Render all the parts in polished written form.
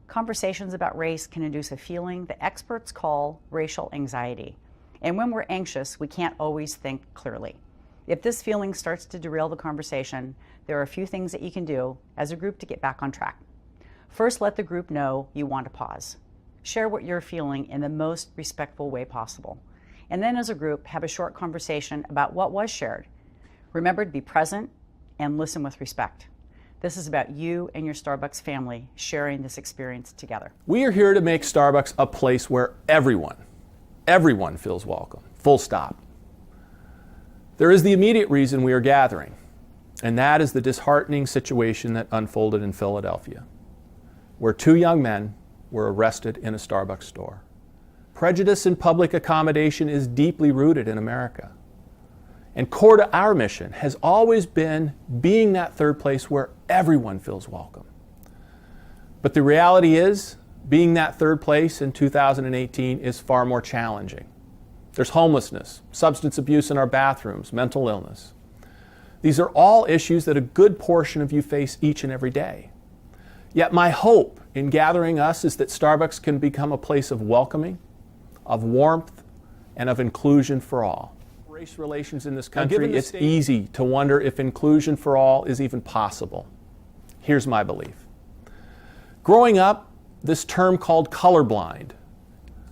Conversations about race can induce a feeling that experts call racial anxiety. And when we're anxious, we can't always think clearly. If this feeling starts to derail the conversation, there are a few things that you can do as a group to get back on track. First, let the group know you want to pause. Share what you're feeling in the most respectful way possible. And then as a group, have a short conversation about what was shared. Remember to be present and listen with respect. This is about you and your Starbucks family sharing this experience together. We are here to make Starbucks a place where everyone feels welcome, full stop. There is the immediate reason we are gathering, and that is the disheartening situation that unfolded in Philadelphia, where 2 young men were arrested in a Starbucks store. Prejudice in public accommodation is deeply rooted in America. And core to our mission has always been being that third place where everyone feels welcome. But the reality is, being that third place in 2018 is far more challenging. There's homelessness, substance abuse in our bathrooms, mental illness. These are all issues that a good portion of you face each and every day. Yet my hope in gathering us is that Starbucks can become a place of welcoming, of warmth, and of inclusion for all. Race relations in this country, it's easy to wonder if inclusion for all is even possible. Here's my belief. Growing up, this term called colorblind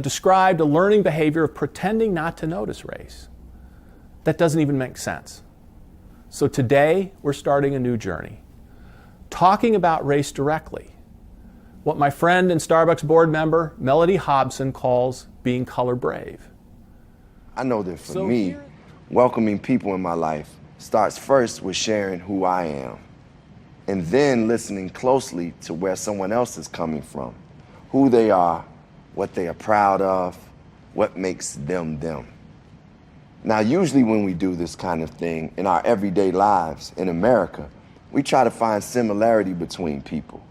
described a learning behavior of pretending not to notice race. That doesn't even make sense. So today, we're starting a new journey, talking about race directly, what my friend and Starbucks board member, Mellody Hobson, calls being color brave. I know that for me, welcoming people in my life starts first with sharing who I am, and then listening closely to where someone else is coming from, who they are, what they are proud of, what makes them them. Now, usually when we do this kind of thing in our everyday lives in America, we try to find similarity between people.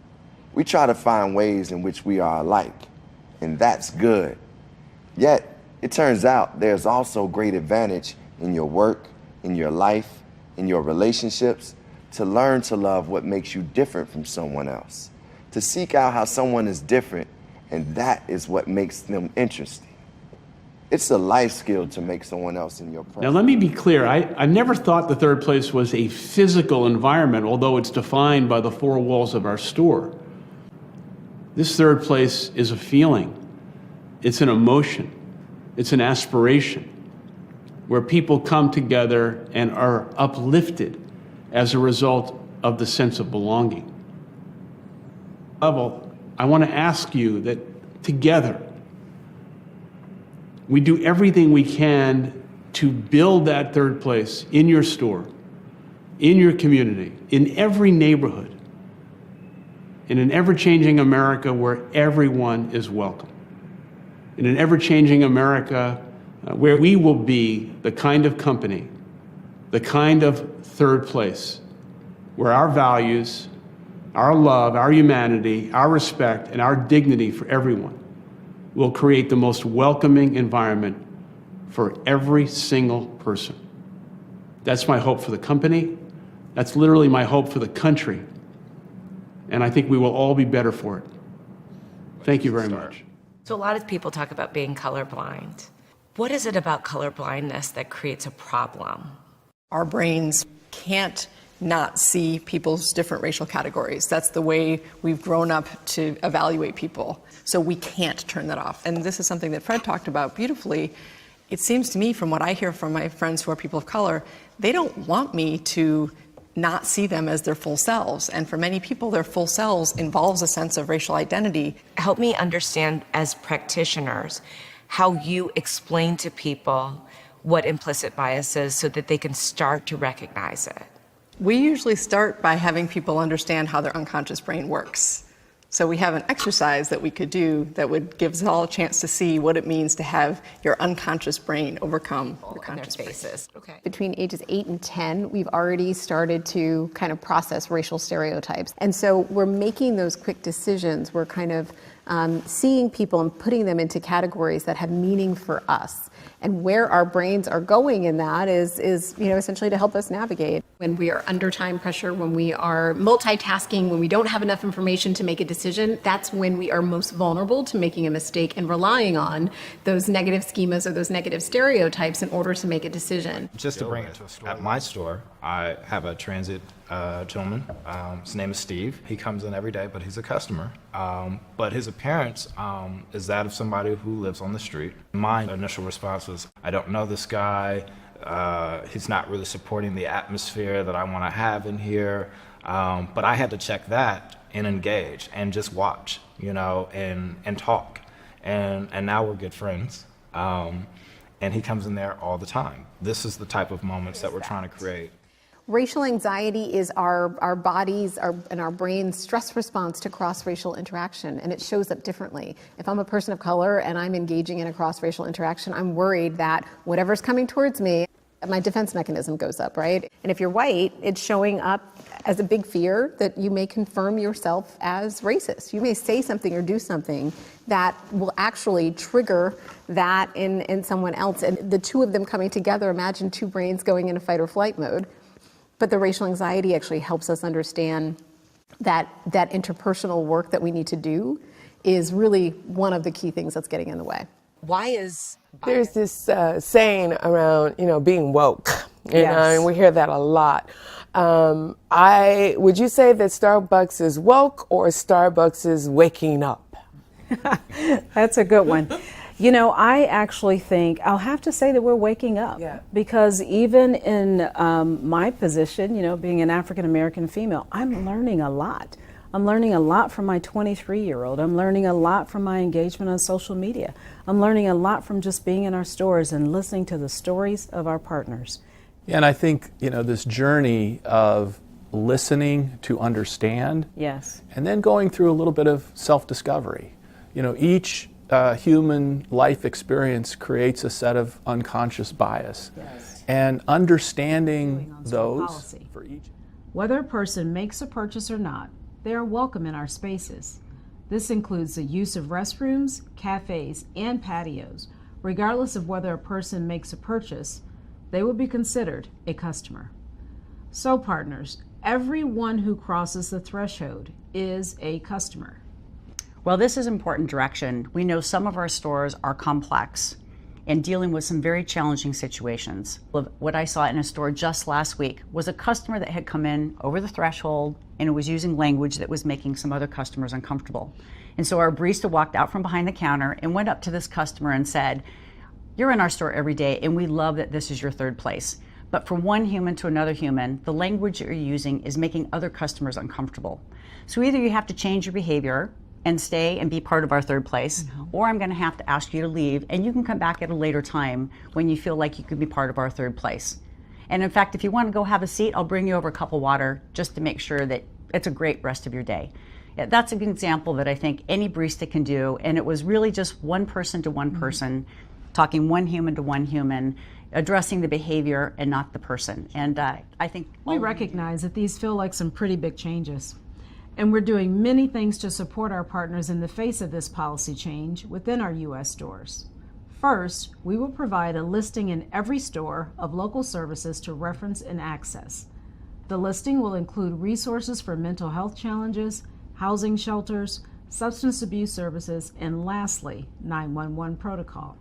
We try to find ways in which we are alike, and that's good. Yet, it turns out there's also great advantage in your work, in your life, in your relationships, to learn to love what makes you different from someone else, to seek out how someone is different, and that is what makes them interesting. It's a life skill to make someone else in your presence. Now let me be clear, I never thought the third place was a physical environment, although it's defined by the 4 walls of our store. This third place is a feeling, it's an emotion, it's an aspiration, where people come together and are uplifted as a result of the sense of belonging. I want to ask you that together, we do everything we can to build that third place in your store, in your community, in every neighborhood, in an ever-changing America where everyone is welcome, in an ever-changing America where we will be the kind of company, the kind of third place, where our values, our love, our humanity, our respect, and our dignity for everyone will create the most welcoming environment for every single person. That's my hope for the company. That's literally my hope for the country. And I think we will all be better for it. Thank you very much. So a lot of people talk about being colorblind. What is it about colorblindness that creates a problem? Our brains can't not see people's different racial categories. That's the way we've grown up to evaluate people. So we can't turn that off. And this is something that Fred talked about beautifully. It seems to me, from what I hear from my friends who are people of color, they don't want me to not see them as their full selves. And for many people, their full selves involves a sense of racial identity. Help me understand, as practitioners, how you explain to people what implicit bias is so that they can start to recognize it. We usually start by having people understand how their unconscious brain works. So we have an exercise that we could do that would give us all a chance to see what it means to have your unconscious brain overcome your conscious brain. Okay. Between ages 8 and 10, we've already started to kind of process racial stereotypes. And so we're making those quick decisions. We're kind of seeing people and putting them into categories that have meaning for us. And where our brains are going in that is essentially to help us navigate. When we are under time pressure, when we are multitasking, when we don't have enough information to make a decision, that's when we are most vulnerable to making a mistake and relying on those negative schemas or those negative stereotypes in order to make a decision. Just to bring it to a store. At my store, I have a transit gentleman. His name is Steve. He comes in every day, but he's a customer. But his appearance is that of somebody who lives on the street. My initial response was, I don't know this guy. He's not really supporting the atmosphere that I want to have in here. But I had to check that and engage and just watch, and talk. And now we're good friends. And he comes in there all the time. This is the type of moments that we're trying to create. Racial anxiety is our bodies and our brain's stress response to cross-racial interaction, and it shows up differently. If I'm a person of color and I'm engaging in a cross-racial interaction, I'm worried that whatever's coming towards me, my defense mechanism goes up, right? And if you're white, it's showing up as a big fear that you may confirm yourself as racist. You may say something or do something that will actually trigger that in someone else. And the two of them coming together, imagine two brains going into fight or flight mode. But the racial anxiety actually helps us understand that interpersonal work that we need to do is really one of the key things that's getting in the way. Why is There's this saying around, being woke, Yes. and we hear that a lot. Would you say that Starbucks is woke or Starbucks is waking up? That's a good one. I actually think I'll have to say that we're waking up. Yeah. Because even in my position, being an African American female, I'm learning a lot. I'm learning a lot from my 23-year-old. I'm learning a lot from my engagement on social media. I'm learning a lot from just being in our stores and listening to the stories of our partners. Yeah, and I think, this journey of listening to understand. Yes. And then going through a little bit of self-discovery. Each human life experience creates a set of unconscious bias. Yes. And understanding those policy. for each. Whether a person makes a purchase or not, they are welcome in our spaces. This includes the use of restrooms, cafes, and patios. Regardless of whether a person makes a purchase, they will be considered a customer. So partners, everyone who crosses the threshold is a customer. Well, this is important direction. We know some of our stores are complex and dealing with some very challenging situations. What I saw in a store just last week was a customer that had come in over the threshold and was using language that was making some other customers uncomfortable. And so our barista walked out from behind the counter and went up to this customer and said, "You're in our store every day and we love that this is your third place. But from one human to another human, the language you're using is making other customers uncomfortable. So either you have to change your behavior and stay and be part of our third place, or I'm going to have to ask you to leave and you can come back at a later time when you feel like you can be part of our third place. And in fact, if you want to go have a seat, I'll bring you over a cup of water just to make sure that it's a great rest of your day." That's an example that I think any barista can do, and it was really just one person to one person, talking one human to one human, addressing the behavior and not the person. And I think We recognize that these feel like some pretty big changes. And we're doing many things to support our partners in the face of this policy change within our U.S. stores. First, we will provide a listing in every store of local services to reference and access. The listing will include resources for mental health challenges, housing shelters, substance abuse services, and lastly, 911 protocol.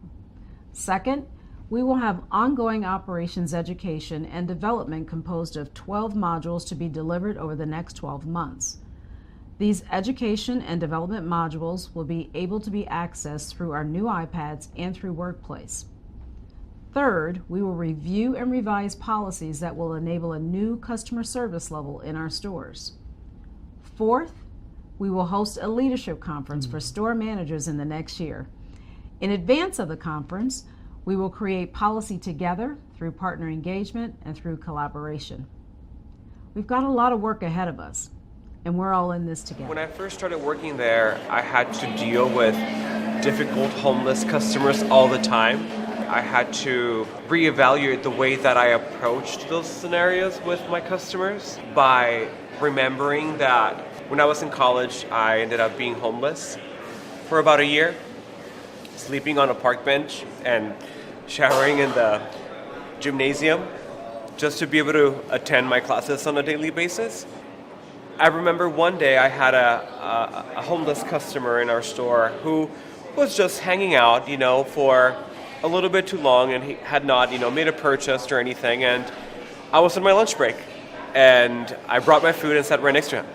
Second, we will have ongoing operations education and development composed of 12 modules to be delivered over the next 12 months. These education and development modules will be able to be accessed through our new iPads and through Workplace. Third, we will review and revise policies that will enable a new customer service level in our stores. Fourth, we will host a leadership conference for store managers in the next year. In advance of the conference, we will create policy together through partner engagement and through collaboration. We've got a lot of work ahead of us, and we're all in this together. When I first started working there, I had to deal with difficult homeless customers all the time. I had to reevaluate the way that I approached those scenarios with my customers by remembering that when I was in college, I ended up being homeless. for about a year, sleeping on a park bench and showering in the gymnasium just to be able to attend my classes on a daily basis. I remember one day I had a homeless customer in our store who was just hanging out, for a little bit too long, and he had not, made a purchase or anything. And I was on my lunch break, and I brought my food and sat right next to him,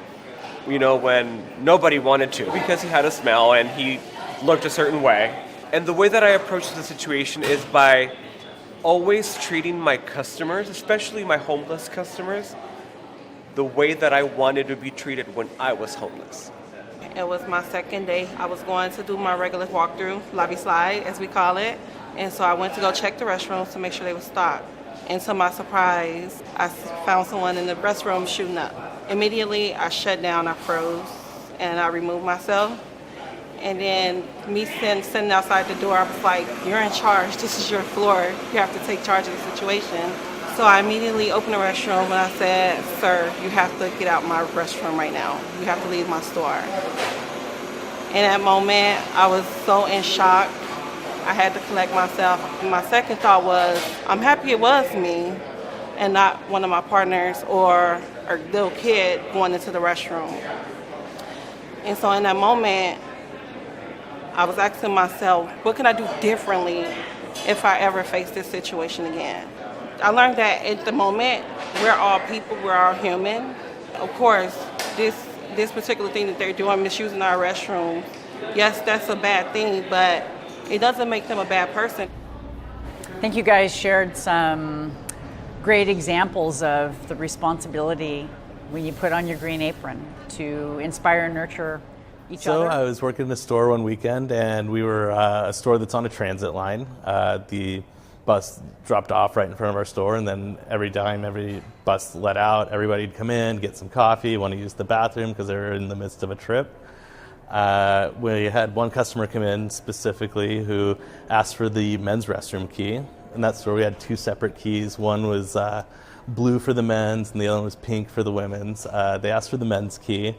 when nobody wanted to, because he had a smell and he looked a certain way. And the way that I approached the situation is by always treating my customers, especially my homeless customers, the way that I wanted to be treated when I was homeless. It was my second day. I was going to do my regular walkthrough, lobby slide as we call it. And so I went to go check the restrooms to make sure they were stocked. And to my surprise, I found someone in the restroom shooting up. Immediately, I shut down, I froze, and I removed myself. And then me sitting outside the door, I was like, you're in charge, this is your floor. You have to take charge of the situation. So I immediately opened the restroom and I said, sir, you have to get out my restroom right now. You have to leave my store. In that moment, I was so in shock. I had to collect myself. My second thought was, I'm happy it was me and not one of my partners or a little kid going into the restroom. And so in that moment, I was asking myself, what can I do differently if I ever face this situation again? I learned that at the moment, we're all people, we're all human. Of course, this particular thing that they're doing, misusing our restrooms, yes, that's a bad thing, but it doesn't make them a bad person. I think you guys shared some great examples of the responsibility when you put on your green apron to inspire and nurture each other. So I was working in a store one weekend, and we were a store that's on a transit line. The bus dropped off right in front of our store, and then every bus let out, everybody'd come in, get some coffee, want to use the bathroom because they were in the midst of a trip. We had one customer come in specifically who asked for the men's restroom key. In that store, we had two separate keys. One was blue for the men's, and the other one was pink for the women's. They asked for the men's key,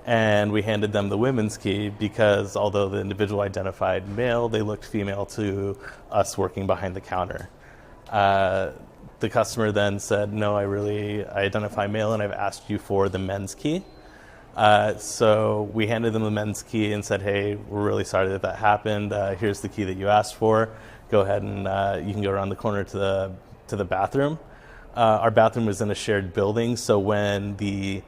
and we handed them the women's key because although the individual identified male, they looked female to us working behind the counter. The customer then said, no, I identify male, and I've asked you for the men's key. So we handed them the men's key and said, hey, we're really sorry that happened. Here's the key that you asked for. Go ahead and you can go around the corner to the bathroom. Our bathroom was in a shared building, so when the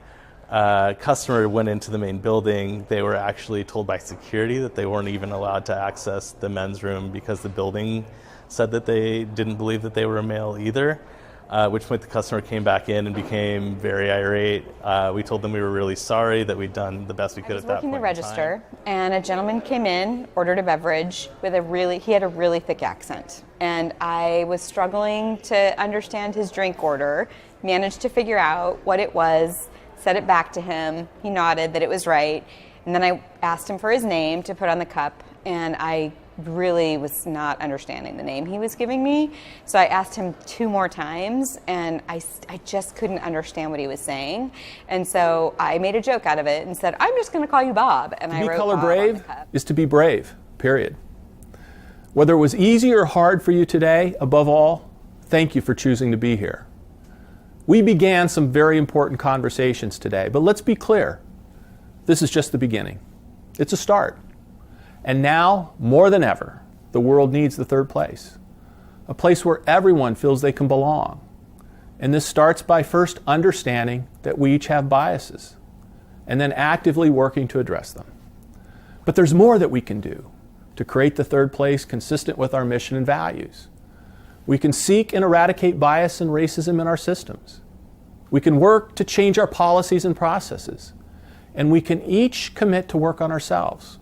customer went into the main building, they were actually told by security that they weren't even allowed to access the men's room because the building said that they didn't believe that they were a male either. At which point the customer came back in and became very irate. We told them we were really sorry, that we'd done the best we could at that point. I was working the register, and a gentleman came in, ordered a beverage with he had a really thick accent. And I was struggling to understand his drink order, managed to figure out what it was, said it back to him. He nodded that it was right. And then I asked him for his name to put on the cup, and I really was not understanding the name he was giving me. So I asked him 2 more times, and I just couldn't understand what he was saying. And so I made a joke out of it and said, I'm just going to call you Bob. And I wrote To be color Bob brave on the cup. is to be brave, period. Whether it was easy or hard for you today, above all, thank you for choosing to be here. We began some very important conversations today, but let's be clear. This is just the beginning. It's a start. And now, more than ever, the world needs the third place, a place where everyone feels they can belong. And this starts by first understanding that we each have biases, and then actively working to address them. But there's more that we can do to create the third place consistent with our mission and values. We can seek and eradicate bias and racism in our systems. We can work to change our policies and processes. And we can each commit to work on ourselves.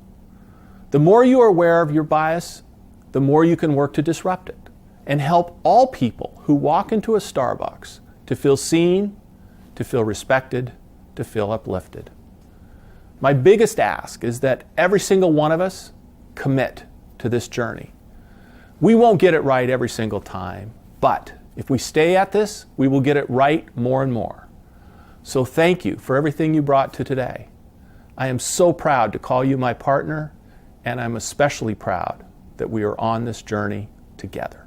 The more you are aware of your bias, the more you can work to disrupt it and help all people who walk into a Starbucks to feel seen, to feel respected, to feel uplifted. My biggest ask is that every single one of us commit to this journey. We won't get it right every single time, but if we stay at this, we will get it right more and more. So thank you for everything you brought to today. I am so proud to call you my partner And I'm especially proud that we are on this journey together.